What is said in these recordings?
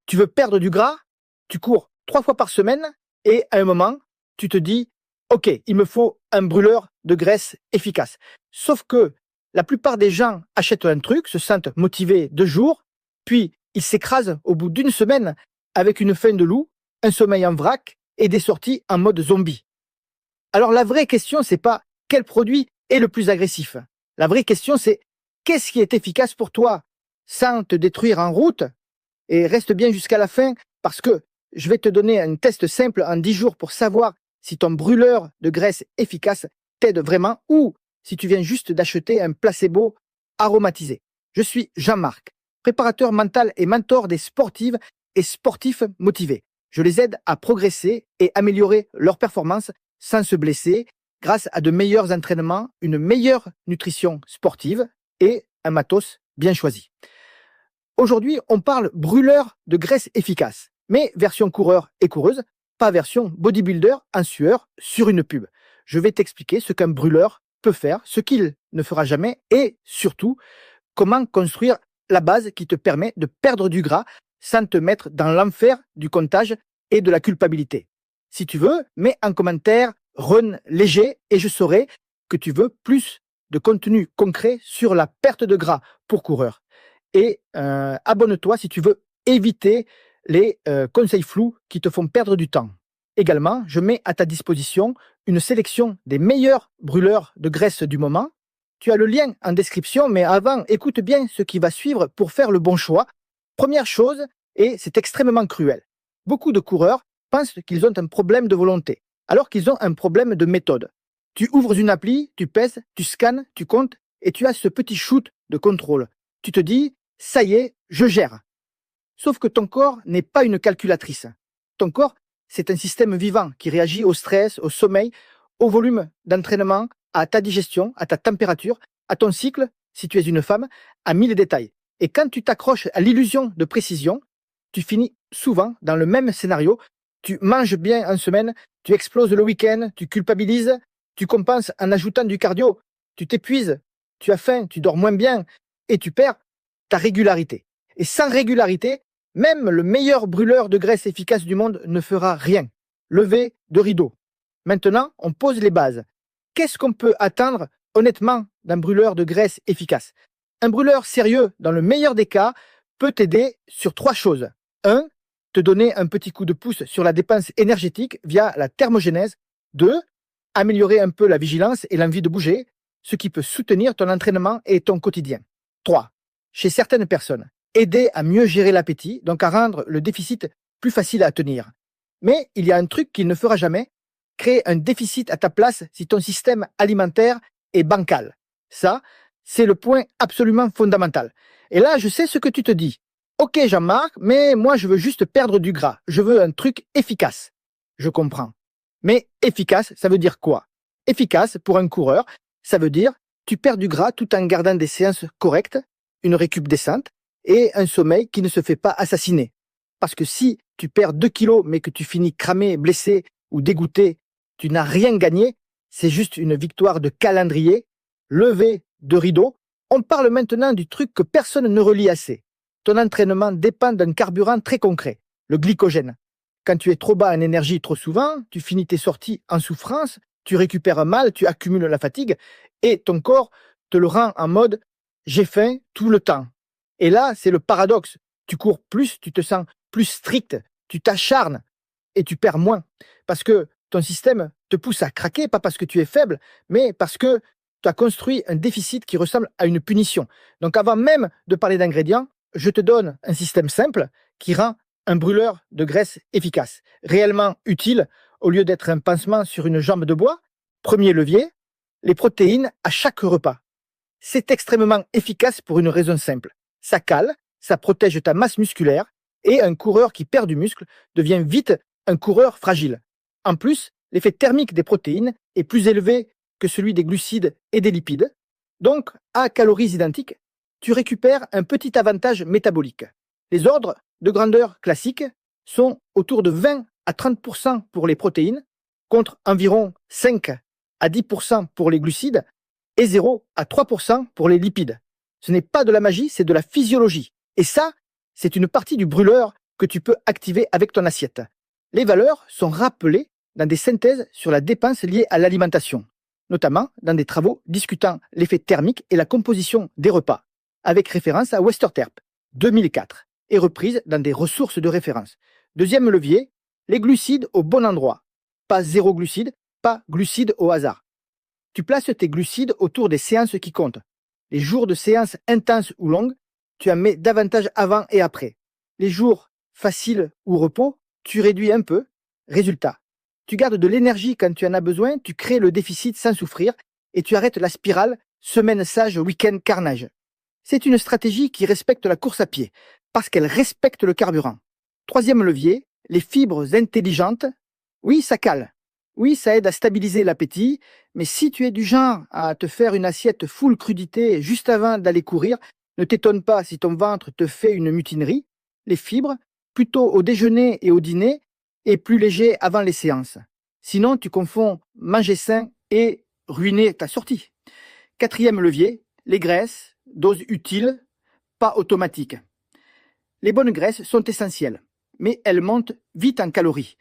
Tu veux perdre du gras, tu cours 3 fois par semaine et à un moment, tu te dis « Ok, il me faut un brûleur de graisse efficace ». Sauf que la plupart des gens achètent un truc, se sentent motivés 2 jours, puis ils s'écrasent au bout d'une semaine avec une faim de loup, un sommeil en vrac et des sorties en mode zombie. Alors la vraie question, c'est pas quel produit est le plus agressif. La vraie question, c'est qu'est-ce qui est efficace pour toi sans te détruire en route, et reste bien jusqu'à la fin parce que je vais te donner un test simple en 10 jours pour savoir si ton brûleur de graisse efficace t'aide vraiment ou si tu viens juste d'acheter un placebo aromatisé. Je suis Jean-Marc, préparateur mental et mentor des sportives et sportifs motivés. Je les aide à progresser et améliorer leur performance sans se blesser grâce à de meilleurs entraînements, une meilleure nutrition sportive et un matos bien choisi. Aujourd'hui, on parle brûleur de graisse efficace, mais version coureur et coureuse, pas version bodybuilder en sueur sur une pub. Je vais t'expliquer ce qu'un brûleur peut faire, ce qu'il ne fera jamais et surtout comment construire la base qui te permet de perdre du gras sans te mettre dans l'enfer du comptage et de la culpabilité. Si tu veux, mets en commentaire run léger et je saurai que tu veux plus de contenu concret sur la perte de gras pour coureurs. Et abonne-toi si tu veux éviter les conseils flous qui te font perdre du temps. Également, je mets à ta disposition une sélection des meilleurs brûleurs de graisse du moment. Tu as le lien en description, mais avant, écoute bien ce qui va suivre pour faire le bon choix. Première chose, et c'est extrêmement cruel, beaucoup de coureurs pensent qu'ils ont un problème de volonté, alors qu'ils ont un problème de méthode. Tu ouvres une appli, tu pèses, tu scannes, tu comptes, et tu as ce petit shoot de contrôle. Tu te dis, ça y est, je gère. Sauf que ton corps n'est pas une calculatrice. Ton corps, c'est un système vivant qui réagit au stress, au sommeil, au volume d'entraînement, à ta digestion, à ta température, à ton cycle, si tu es une femme, à 1000 détails. Et quand tu t'accroches à l'illusion de précision, tu finis souvent dans le même scénario. Tu manges bien en semaine, tu exploses le week-end, tu culpabilises, tu compenses en ajoutant du cardio, tu t'épuises, tu as faim, tu dors moins bien et tu perds ta régularité. Et sans régularité, même le meilleur brûleur de graisse efficace du monde ne fera rien. Levé de rideau. Maintenant, on pose les bases. Qu'est-ce qu'on peut attendre honnêtement d'un brûleur de graisse efficace? Un brûleur sérieux, dans le meilleur des cas, peut t'aider sur 3 choses. 1. Te donner un petit coup de pouce sur la dépense énergétique via la thermogénèse. 2. Améliorer un peu la vigilance et l'envie de bouger, ce qui peut soutenir ton entraînement et ton quotidien. 3. Chez certaines personnes, aider à mieux gérer l'appétit, donc à rendre le déficit plus facile à tenir. Mais il y a un truc qu'il ne fera jamais, créer un déficit à ta place si ton système alimentaire est bancal. Ça, c'est le point absolument fondamental. Et là, je sais ce que tu te dis. Ok Jean-Marc, mais moi je veux juste perdre du gras. Je veux un truc efficace. Je comprends. Mais efficace, ça veut dire quoi? Efficace, pour un coureur, ça veut dire tu perds du gras tout en gardant des séances correctes, une récup décente et un sommeil qui ne se fait pas assassiner. Parce que si tu perds 2 kilos mais que tu finis cramé, blessé ou dégoûté, tu n'as rien gagné, c'est juste une victoire de calendrier, levé de rideau. On parle maintenant du truc que personne ne relie assez. Ton entraînement dépend d'un carburant très concret, le glycogène. Quand tu es trop bas en énergie trop souvent, tu finis tes sorties en souffrance, tu récupères mal, tu accumules la fatigue et ton corps te le rend en mode « j'ai faim tout le temps ». Et là, c'est le paradoxe. Tu cours plus, tu te sens plus strict, tu t'acharnes et tu perds moins. Parce que ton système te pousse à craquer, pas parce que tu es faible, mais parce que tu as construit un déficit qui ressemble à une punition. Donc avant même de parler d'ingrédients, je te donne un système simple qui rend un brûleur de graisse efficace, réellement utile au lieu d'être un pansement sur une jambe de bois. Premier levier, les protéines à chaque repas. C'est extrêmement efficace pour une raison simple. Ça cale, ça protège ta masse musculaire et un coureur qui perd du muscle devient vite un coureur fragile. En plus, l'effet thermique des protéines est plus élevé que celui des glucides et des lipides. Donc, à calories identiques, tu récupères un petit avantage métabolique. Les ordres de grandeur classiques sont autour de 20 à 30% pour les protéines, contre environ 5 à 10% pour les glucides et 0 à 3% pour les lipides. Ce n'est pas de la magie, c'est de la physiologie. Et ça, c'est une partie du brûleur que tu peux activer avec ton assiette. Les valeurs sont rappelées dans des synthèses sur la dépense liée à l'alimentation, notamment dans des travaux discutant l'effet thermique et la composition des repas, avec référence à Westerterp, 2004, et reprise dans des ressources de référence. Deuxième levier, les glucides au bon endroit. Pas zéro glucide, pas glucides au hasard. Tu places tes glucides autour des séances qui comptent. Les jours de séances intenses ou longues, tu en mets davantage avant et après. Les jours faciles ou repos, tu réduis un peu. Résultat, tu gardes de l'énergie quand tu en as besoin, tu crées le déficit sans souffrir et tu arrêtes la spirale semaine sage, week-end carnage. C'est une stratégie qui respecte la course à pied parce qu'elle respecte le carburant. Troisième levier, les fibres intelligentes. Oui, ça cale. Oui, ça aide à stabiliser l'appétit, mais si tu es du genre à te faire une assiette full crudité juste avant d'aller courir, ne t'étonne pas si ton ventre te fait une mutinerie. Les fibres, plutôt au déjeuner et au dîner, et plus léger avant les séances. Sinon, tu confonds manger sain et ruiner ta sortie. Quatrième levier, les graisses, dose utile, pas automatique. Les bonnes graisses sont essentielles, mais elles montent vite en calories.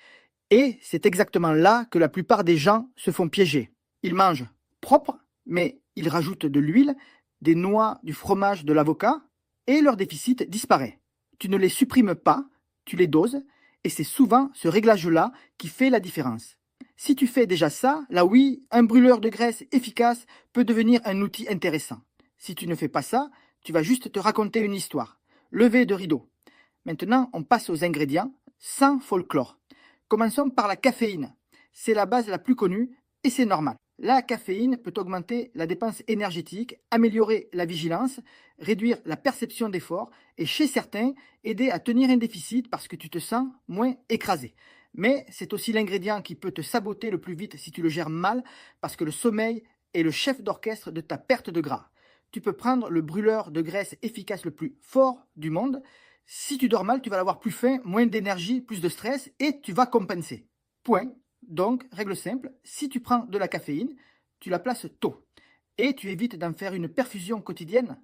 Et c'est exactement là que la plupart des gens se font piéger. Ils mangent propre, mais ils rajoutent de l'huile, des noix, du fromage, de l'avocat, et leur déficit disparaît. Tu ne les supprimes pas, tu les doses, et c'est souvent ce réglage-là qui fait la différence. Si tu fais déjà ça, là oui, un brûleur de graisse efficace peut devenir un outil intéressant. Si tu ne fais pas ça, tu vas juste te raconter une histoire. Lever de rideau. Maintenant, on passe aux ingrédients sans folklore. Commençons par la caféine. C'est la base la plus connue et c'est normal. La caféine peut augmenter la dépense énergétique, améliorer la vigilance, réduire la perception d'effort et chez certains, aider à tenir un déficit parce que tu te sens moins écrasé. Mais c'est aussi l'ingrédient qui peut te saboter le plus vite si tu le gères mal parce que le sommeil est le chef d'orchestre de ta perte de gras. Tu peux prendre le brûleur de graisse efficace le plus fort du monde. Si tu dors mal, tu vas avoir plus faim, moins d'énergie, plus de stress et tu vas compenser. Point. Donc, règle simple, si tu prends de la caféine, tu la places tôt. Et tu évites d'en faire une perfusion quotidienne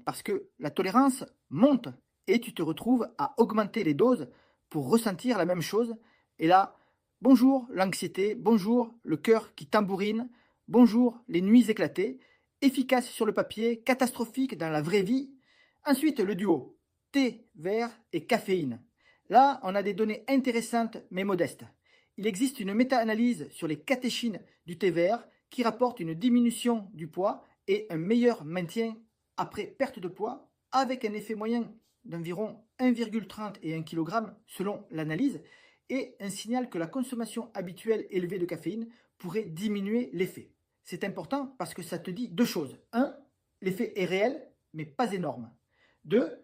parce que la tolérance monte et tu te retrouves à augmenter les doses pour ressentir la même chose. Et là, bonjour l'anxiété, bonjour le cœur qui tambourine, bonjour les nuits éclatées, efficace sur le papier, catastrophique dans la vraie vie. Ensuite, le duo thé vert et caféine. Là, on a des données intéressantes mais modestes. Il existe une méta-analyse sur les catéchines du thé vert qui rapporte une diminution du poids et un meilleur maintien après perte de poids avec un effet moyen d'environ 1,30 et 1 kg selon l'analyse et un signal que la consommation habituelle élevée de caféine pourrait diminuer l'effet. C'est important parce que ça te dit deux choses. 1. L'effet est réel mais pas énorme. 2.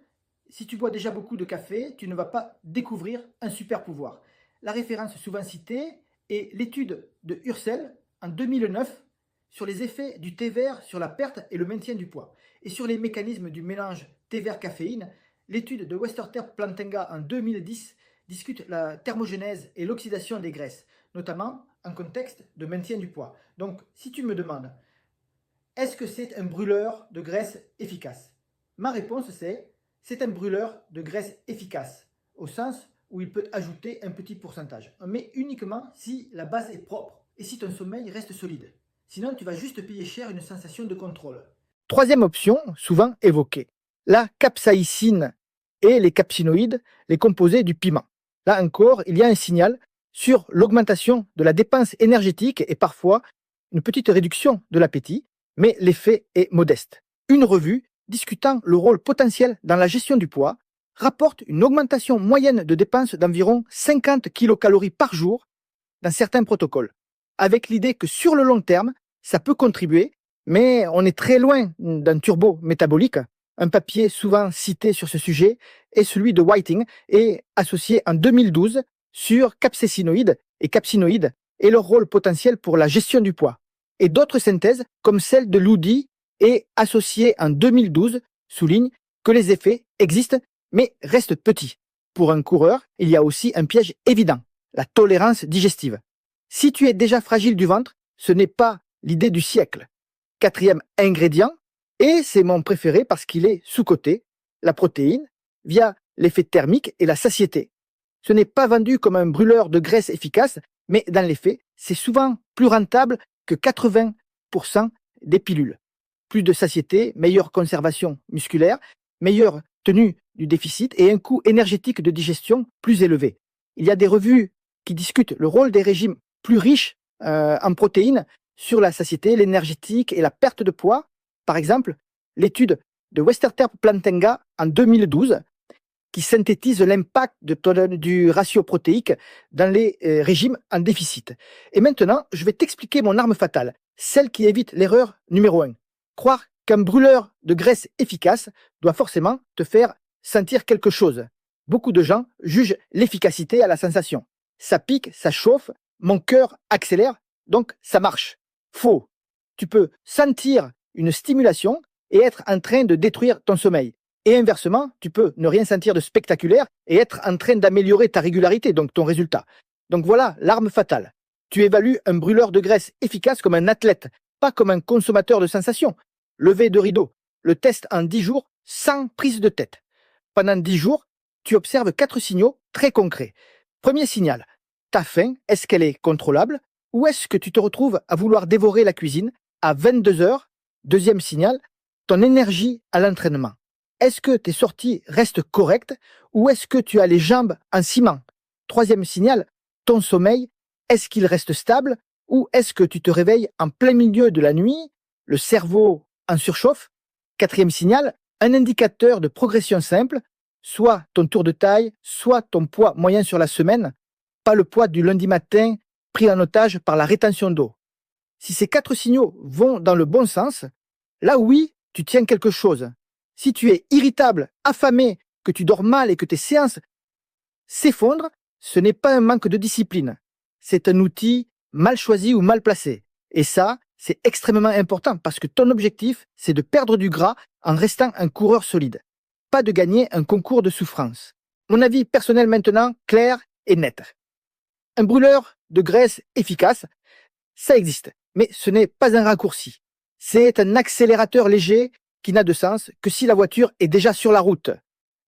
Si tu bois déjà beaucoup de café, tu ne vas pas découvrir un super pouvoir. La référence souvent citée est l'étude de Ursel en 2009 sur les effets du thé vert sur la perte et le maintien du poids. Et sur les mécanismes du mélange thé vert-caféine, l'étude de Westerterp-Plantenga en 2010 discute la thermogénèse et l'oxydation des graisses, notamment en contexte de maintien du poids. Donc, si tu me demandes, est-ce que c'est un brûleur de graisse efficace? Ma réponse c'est un brûleur de graisse efficace, au sens où il peut ajouter un petit pourcentage, mais uniquement si la base est propre et si ton sommeil reste solide. Sinon, tu vas juste payer cher une sensation de contrôle. Troisième option, souvent évoquée, la capsaïcine et les capsinoïdes, les composés du piment. Là encore, il y a un signal sur l'augmentation de la dépense énergétique et parfois une petite réduction de l'appétit, mais l'effet est modeste. Une revue discutant le rôle potentiel dans la gestion du poids rapporte une augmentation moyenne de dépenses d'environ 50 kcal par jour dans certains protocoles, avec l'idée que sur le long terme, ça peut contribuer, mais on est très loin d'un turbo métabolique. Un papier souvent cité sur ce sujet est celui de Whiting et associé en 2012 sur capsaïcinoïdes et capsinoïdes et leur rôle potentiel pour la gestion du poids. Et d'autres synthèses, comme celle de Loudi et associée en 2012, soulignent que les effets existent mais restent petits. Pour un coureur, il y a aussi un piège évident, la tolérance digestive. Si tu es déjà fragile du ventre, ce n'est pas l'idée du siècle. Quatrième ingrédient, et c'est mon préféré parce qu'il est sous-coté, la protéine, via l'effet thermique et la satiété. Ce n'est pas vendu comme un brûleur de graisse efficace, mais dans les faits, c'est souvent plus rentable que 80% des pilules. Plus de satiété, meilleure conservation musculaire, meilleure tenue du déficit et un coût énergétique de digestion plus élevé. Il y a des revues qui discutent le rôle des régimes plus riches en protéines sur la satiété, l'énergétique et la perte de poids. Par exemple, l'étude de Westerterp Plantenga en 2012 qui synthétise l'impact du ratio protéique dans les régimes en déficit. Et maintenant, je vais t'expliquer mon arme fatale, celle qui évite l'erreur numéro 1. Croire qu'un brûleur de graisse efficace doit forcément te faire sentir quelque chose. Beaucoup de gens jugent l'efficacité à la sensation. Ça pique, ça chauffe, mon cœur accélère, donc ça marche. Faux. Tu peux sentir une stimulation et être en train de détruire ton sommeil. Et inversement, tu peux ne rien sentir de spectaculaire et être en train d'améliorer ta régularité, donc ton résultat. Donc voilà l'arme fatale. Tu évalues un brûleur de graisse efficace comme un athlète, pas comme un consommateur de sensations. Levé de rideau, le test en 10 jours sans prise de tête. Pendant 10 jours, tu observes 4 signaux très concrets. Premier signal, ta faim, est-ce qu'elle est contrôlable ou est-ce que tu te retrouves à vouloir dévorer la cuisine à 22 heures? Deuxième signal, ton énergie à l'entraînement. Est-ce que tes sorties restent correctes ou est-ce que tu as les jambes en ciment? Troisième signal, ton sommeil, est-ce qu'il reste stable ou est-ce que tu te réveilles en plein milieu de la nuit, le cerveau en surchauffe? Quatrième signal, un indicateur de progression simple, soit ton tour de taille, soit ton poids moyen sur la semaine, pas le poids du lundi matin pris en otage par la rétention d'eau. Si ces 4 signaux vont dans le bon sens, là oui, tu tiens quelque chose. Si tu es irritable, affamé, que tu dors mal et que tes séances s'effondrent, ce n'est pas un manque de discipline. C'est un outil mal choisi ou mal placé. Et ça, c'est extrêmement important parce que ton objectif, c'est de perdre du gras en restant un coureur solide. Pas de gagner un concours de souffrance. Mon avis personnel maintenant, clair et net. Un brûleur de graisse efficace, ça existe, mais ce n'est pas un raccourci. C'est un accélérateur léger qui n'a de sens que si la voiture est déjà sur la route.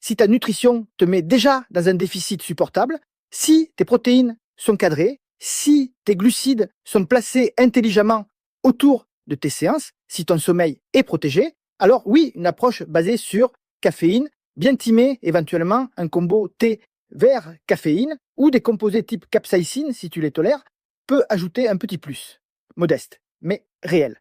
Si ta nutrition te met déjà dans un déficit supportable, si tes protéines sont cadrées, si tes glucides sont placés intelligemment autour de tes séances, si ton sommeil est protégé, alors oui, une approche basée sur caféine, bien timée, éventuellement un combo thé vert caféine ou des composés type capsaïcine, si tu les tolères, peut ajouter un petit plus, modeste, mais réel.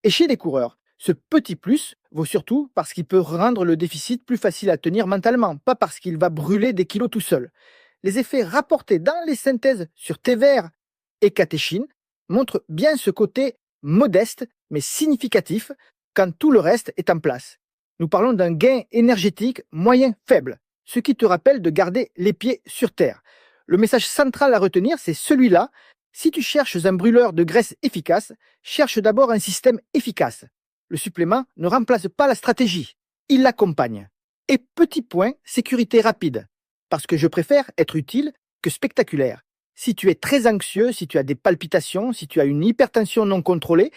Et chez les coureurs, ce petit plus vaut surtout parce qu'il peut rendre le déficit plus facile à tenir mentalement, pas parce qu'il va brûler des kilos tout seul. Les effets rapportés dans les synthèses sur thé vert et catéchine montrent bien ce côté modeste mais significatif quand tout le reste est en place. Nous parlons d'un gain énergétique moyen faible, ce qui te rappelle de garder les pieds sur terre. Le message central à retenir, c'est celui-là. Si tu cherches un brûleur de graisse efficace, cherche d'abord un système efficace. Le supplément ne remplace pas la stratégie, il l'accompagne. Et petit point, sécurité rapide, parce que je préfère être utile que spectaculaire. Si tu es très anxieux, si tu as des palpitations, si tu as une hypertension non contrôlée,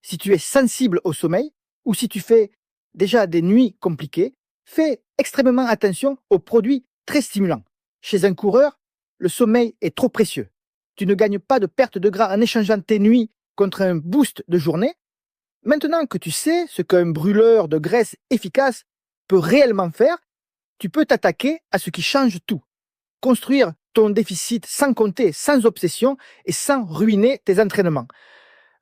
si tu es sensible au sommeil, ou si tu fais déjà des nuits compliquées, fais extrêmement attention aux produits très stimulants. Chez un coureur, le sommeil est trop précieux. Tu ne gagnes pas de perte de gras en échangeant tes nuits contre un boost de journée. Maintenant que tu sais ce qu'un brûleur de graisse efficace peut réellement faire, tu peux t'attaquer à ce qui change tout. Construire ton déficit sans compter, sans obsession et sans ruiner tes entraînements.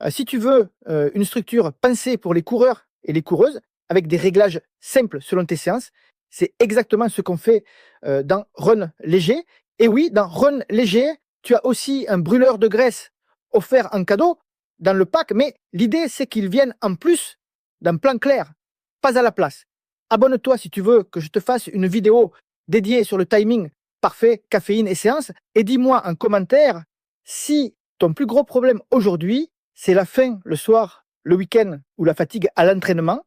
Si tu veux une structure pensée pour les coureurs et les coureuses, avec des réglages simples selon tes séances, c'est exactement ce qu'on fait dans Run Léger. Et oui, dans Run Léger, tu as aussi un brûleur de graisse offert en cadeau dans le pack, mais l'idée c'est qu'il vienne en plus d'un plan clair, pas à la place. Abonne-toi si tu veux que je te fasse une vidéo dédiée sur le timing parfait, caféine et séance, et dis-moi en commentaire si ton plus gros problème aujourd'hui, c'est la faim le soir, le week-end ou la fatigue à l'entraînement,